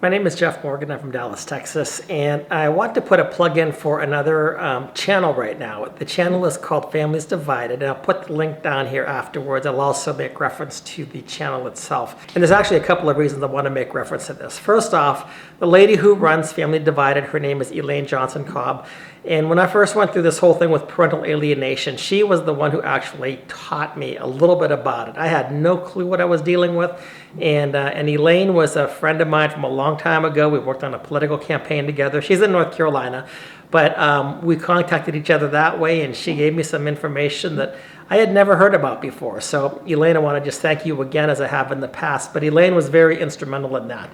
My name is Jeff Morgan. I'm from Dallas, Texas, and I want to put a plug in for another channel right now. The channel is called Families Divided, and I'll put the link down here afterwards. I'll also make reference to the channel itself. And there's actually a couple of reasons I want to make reference to this. First off, the lady who runs Family Divided, her name is Elaine Johnson-Cobb. And when I first went through this whole thing with parental alienation, she was the one who actually taught me a little bit about it. I had no clue what I was dealing with. And Elaine was a friend of mine from a long time ago. We worked on a political campaign together. She's in North Carolina, but we contacted each other that way, and she gave me some information that I had never heard about before. So Elaine, I want to just thank you again, as I have in the past, but Elaine was very instrumental in that.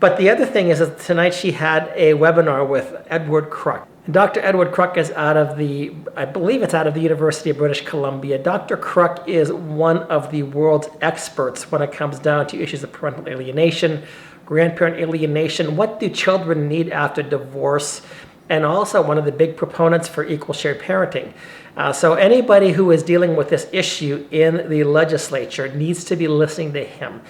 But the other thing is that tonight she had a webinar with Edward Kruk. Dr. Edward Kruk is out of I believe it's out of the University of British Columbia. Dr. Kruk is one of the world's experts when it comes down to issues of parental alienation, grandparent alienation, what do children need after divorce, and also one of the big proponents for equal shared parenting. So anybody who is dealing with this issue in the legislature needs to be listening to him.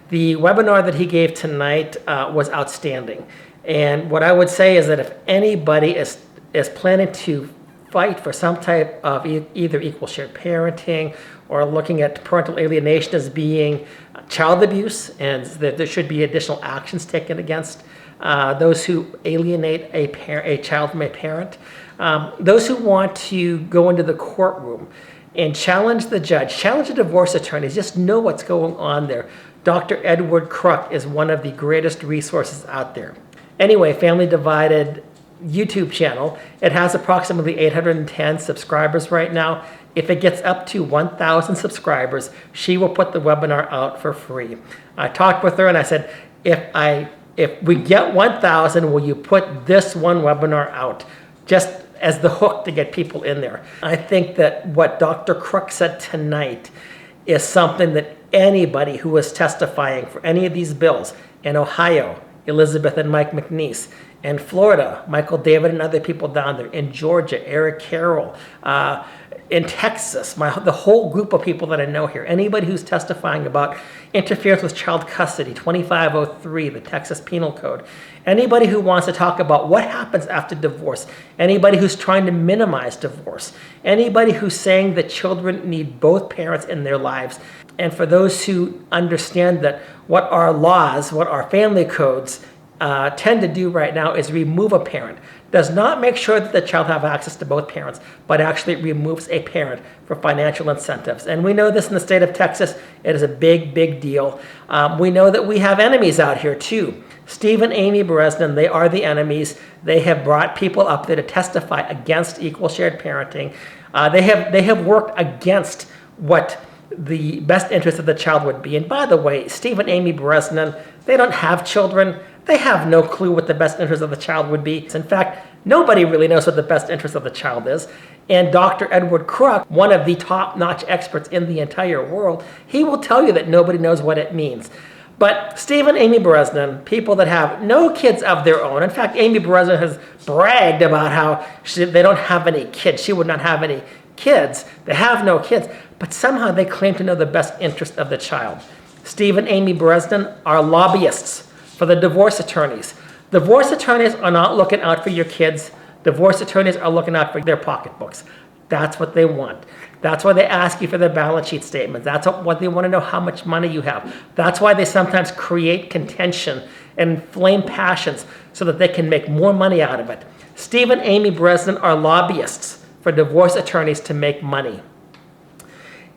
The webinar that he gave tonight was outstanding. And what I would say is that if anybody is planning to fight for some type of either equal shared parenting or looking at parental alienation as being child abuse, and that there should be additional actions taken against those who alienate a child from a parent, those who want to go into the courtroom and challenge the judge, challenge the divorce attorneys, just know what's going on there. Dr. Edward Kruk is one of the greatest resources out there. Anyway, Family Divided YouTube channel, it has approximately 810 subscribers right now. If it gets up to 1,000 subscribers, she will put the webinar out for free. I talked with her and I said, if we get 1,000, will you put this one webinar out just as the hook to get people in there? I think that what Dr. Kruk said tonight is something that anybody who is testifying for any of these bills in Ohio, Elizabeth and Mike McNeese, in Florida, Michael David and other people down there, in Georgia, Eric Carroll, in Texas, the whole group of people that I know here, anybody who's testifying about interference with child custody, 2503, the Texas Penal Code, anybody who wants to talk about what happens after divorce, anybody who's trying to minimize divorce, anybody who's saying that children need both parents in their lives, and for those who understand that what our laws, what our family codes tend to do right now is remove a parent. Does not make sure that the child have access to both parents, but actually removes a parent for financial incentives. And we know this in the state of Texas. It is a big, big deal. We know that we have enemies out here too. Steve and Amy Bresnan, they are the enemies. They have brought people up there to testify against equal shared parenting. They have worked against what the best interest of the child would be. And by the way, Steve and Amy Bresnan, they don't have children. They have no clue what the best interest of the child would be. In fact, nobody really knows what the best interest of the child is. And Dr. Edward Kruk, one of the top-notch experts in the entire world, he will tell you that nobody knows what it means. But Steve and Amy Bresnan, people that have no kids of their own, in fact, Amy Bresnan has bragged about how they don't have any kids. She would not have any kids. They have no kids. But somehow they claim to know the best interest of the child. Steve and Amy Bresnan are lobbyists for the divorce attorneys. Divorce attorneys are not looking out for your kids. Divorce attorneys are looking out for their pocketbooks. That's what they want. That's why they ask you for their balance sheet statements. That's what they want to know, how much money you have. That's why they sometimes create contention and inflame passions so that they can make more money out of it. Steve and Amy Bresnan are lobbyists for divorce attorneys to make money.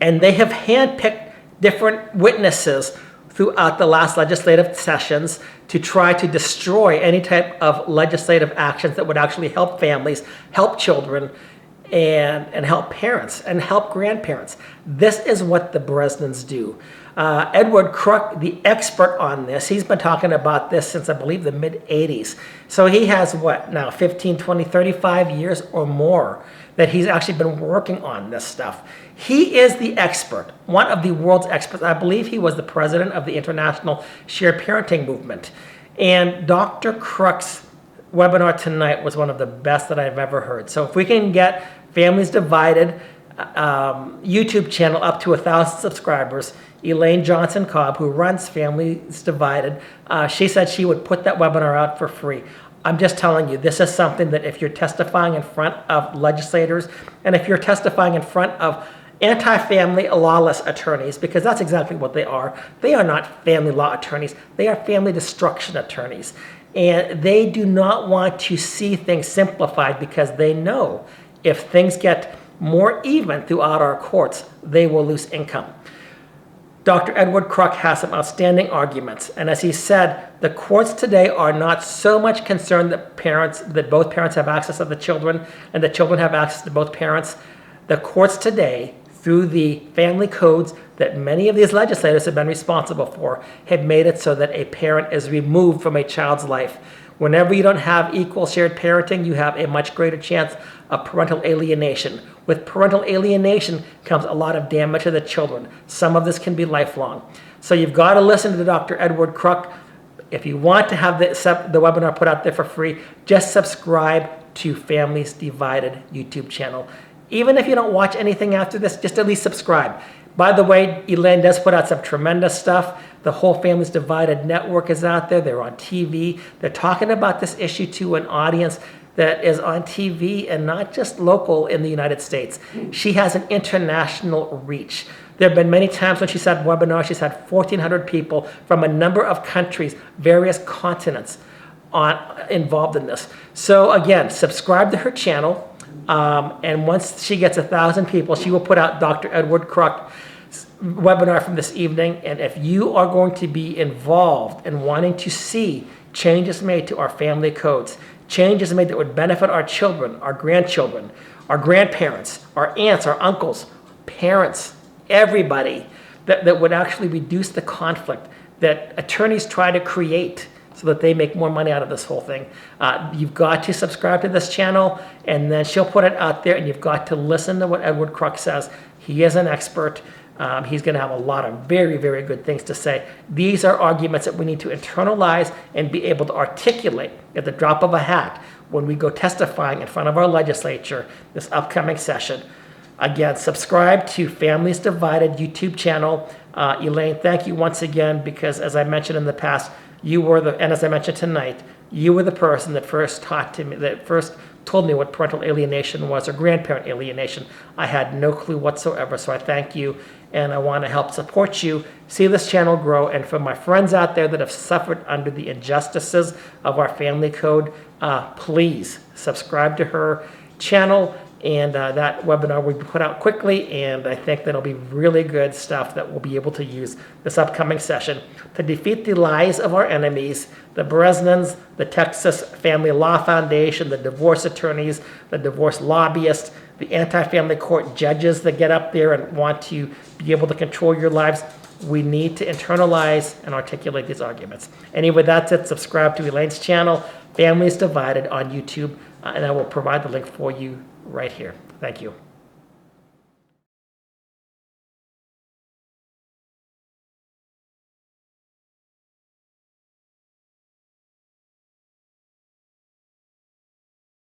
And they have handpicked different witnesses throughout the last legislative sessions to try to destroy any type of legislative actions that would actually help families, help children, and help parents, and help grandparents. This is what the Bresnans do. Edward Kruk, the expert on this, he's been talking about this since, I believe, the mid-'80s. So he has, what, now 15, 20, 35 years or more that he's actually been working on this stuff. He is the expert, one of the world's experts. I believe he was the president of the International Shared Parenting Movement. And Dr. Kruk's webinar tonight was one of the best that I've ever heard. So if we can get Families Divided YouTube channel up to 1,000 subscribers, Elaine Johnson Cobb, who runs Families Divided, she said she would put that webinar out for free. I'm just telling you, this is something that if you're testifying in front of legislators, and if you're testifying in front of anti-family lawless attorneys, because that's exactly what they are not family law attorneys, they are family destruction attorneys. And they do not want to see things simplified because they know if things get more even throughout our courts, they will lose income. Dr. Edward Kruk has some outstanding arguments, and as he said, the courts today are not so much concerned that both parents have access to the children and the children have access to both parents. The courts today, through the family codes that many of these legislators have been responsible for, have made it so that a parent is removed from a child's life. Whenever you don't have equal shared parenting, you have a much greater chance of parental alienation. With parental alienation comes a lot of damage to the children. Some of this can be lifelong. So you've got to listen to Dr. Edward Kruk. If you want to have the webinar put out there for free, just subscribe to Families Divided YouTube channel. Even if you don't watch anything after this, just at least subscribe. By the way, Elaine does put out some tremendous stuff. The whole Families Divided network is out there. They're on TV. They're talking about this issue to an audience that is on TV and not just local in the United States. She has an international reach. There have been many times when she's had webinars, she's had 1,400 people from a number of countries, various continents involved in this. So again, subscribe to her channel. And once she gets 1,000 people, she will put out Dr. Edward Kruk's webinar from this evening. And if you are going to be involved in wanting to see changes made to our family codes, changes made that would benefit our children, our grandchildren, our grandparents, our aunts, our uncles, parents, everybody, that would actually reduce the conflict that attorneys try to create so that they make more money out of this whole thing. You've got to subscribe to this channel, and then she'll put it out there, and you've got to listen to what Edward Kruk says. He is an expert. He's going to have a lot of very, very good things to say. These are arguments that we need to internalize and be able to articulate at the drop of a hat when we go testifying in front of our legislature this upcoming session. Again, subscribe to Families Divided YouTube channel. Elaine, thank you once again, because as I mentioned in the past, you were and as I mentioned tonight, you were the person that first told me what parental alienation was, or grandparent alienation. I had no clue whatsoever, so I thank you, and I want to help support you, see this channel grow, and for my friends out there that have suffered under the injustices of our family code, please subscribe to her channel, and that webinar will be put out quickly, and I think that'll be really good stuff that we'll be able to use this upcoming session to defeat the lies of our enemies, the Bresnans, the Texas Family Law Foundation, the divorce attorneys, the divorce lobbyists, the anti-family court judges that get up there and want to be able to control your lives. We need to internalize and articulate these arguments. Anyway, that's it. Subscribe to Elaine's channel, Families Divided, on YouTube, and I will provide the link for you right here. Thank you.